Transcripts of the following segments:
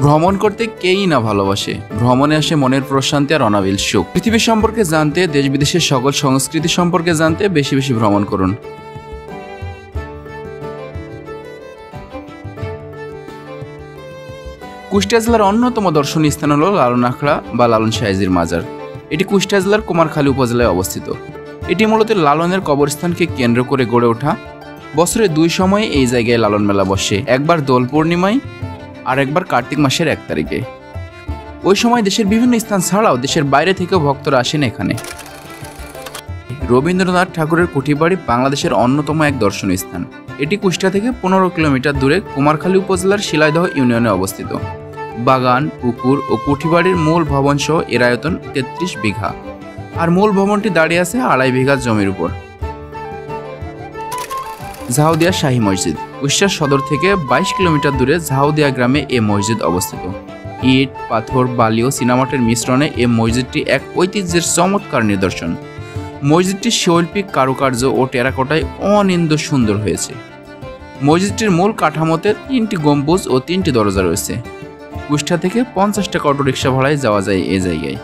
ভ্রমণ করতে কেই না ভালোবাসে। ভ্রমণে আসে মনের প্রশান্তি আর অনাবিল সুখ। পৃথিবী সম্পর্কে জানতে, দেশ বিদেশের সকল সংস্কৃতি সম্পর্কে জানতে বেশি বেশি ভ্রমণ করুন। কুষ্টিয়া জেলার অন্যতম দর্শনীয় স্থান হল লালন আখড়া বা লালন শাহজির মাজার। এটি কুষ্টিয়া জেলার কুমারখালী উপজেলায় অবস্থিত। এটি মূলত লালনের কবরস্থানকে কেন্দ্র করে গড়ে ওঠা। বছরে 2 সময়ে এই জায়গায় লালন মেলা বসে, একবার দোল পূর্ণিমায় আর একবার কার্তিক মাসের 1 তারিখে। ওই সময় দেশের বিভিন্ন স্থান ছাড়াও দেশের বাইরে থেকেও ভক্তরা আসেন এখানে। রবীন্দ্রনাথ ঠাকুরের কুঠিবাড়ি বাংলাদেশের অন্যতম এক দর্শনীয় স্থান। এটি কুষ্টিয়া থেকে 15 কিলোমিটার দূরে কুমারখালী উপজেলার শিলাইদহ ইউনিয়নে অবস্থিত। বাগান, পুকুর ও কুঠিবাড়ির মূল ভবন সহ এর আয়তন 33 বিঘা, আর মূল ভবনটি দাঁড়িয়ে আছে 2.5 বিঘা জমির উপর। ঝাউদিয়া শাহী মসজিদ। কুষ্টিয়া সদর থেকে 22 কিলোমিটার দূরে ঝাউদিয়া গ্রামে এ মসজিদ অবস্থিত। ইট, পাথর, বালি ও চীনামাটির মিশ্রণে এ মসজিদটি এক ঐতিহ্যের চমৎকার নিদর্শন। মসজিদটির শৈল্পিক কারুকার্য ও টেরাকোটায় অনিন্দ সুন্দর হয়েছে। মসজিদটির মূল কাঠামোতে 3টি গম্বুজ ও 3টি দরজা রয়েছে। কুষ্টিয়া থেকে 50 টাকা অটোরিকশা ভাড়ায় যাওয়া যায় এ জায়গায়।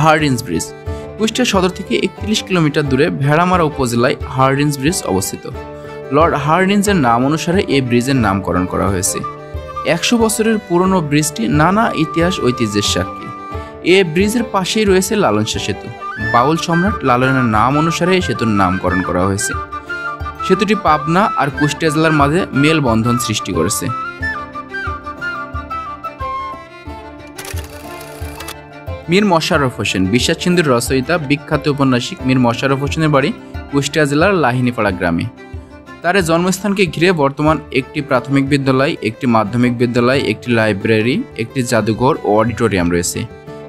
Hardinge bridge. কুষ্টিয়া সদর থেকে 31 কিলোমিটার দূরে ভেড়ামারা উপজেলায় হার্ডিঞ্জ ব্রিজ অবস্থিত। লর্ড হার্ডিঞ্জের নাম অনুসারে এই ব্রিজের নামকরণ করা হয়েছে। 100 বছরের পুরনো ব্রিজটি নানা ইতিহাস ঐতিহ্যের সাক্ষী। এ ব্রিজের পাশেই রয়েছে লালন শাহ সেতু। বাউল সম্রাট লালনের নাম অনুসারে এই সেতুর নামকরণ করা হয়েছে। সেতুটি পাবনা আর কুষ্টিয়া জেলার মাঝে মেলবন্ধন সৃষ্টি করেছে। মীর মশাররফ হোসেন। বিশ্বাস সিন্ধুর রচয়িতা, বিখ্যাত ঔপন্যাসিক মীর মশাররফ হোসেনের বাড়ি কুষ্টিয়া জেলার লাহিনীপাড়া গ্রামে। তার জন্মস্থানকে ঘিরে বর্তমান একটি প্রাথমিক বিদ্যালয়, একটি মাধ্যমিক বিদ্যালয়, একটি লাইব্রেরি, একটি জাদুঘর ও অডিটোরিয়াম রয়েছে।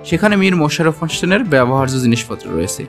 সেখানে মীর মশাররফ হোসেনের ব্যবহার্য জিনিসপত্র রয়েছে।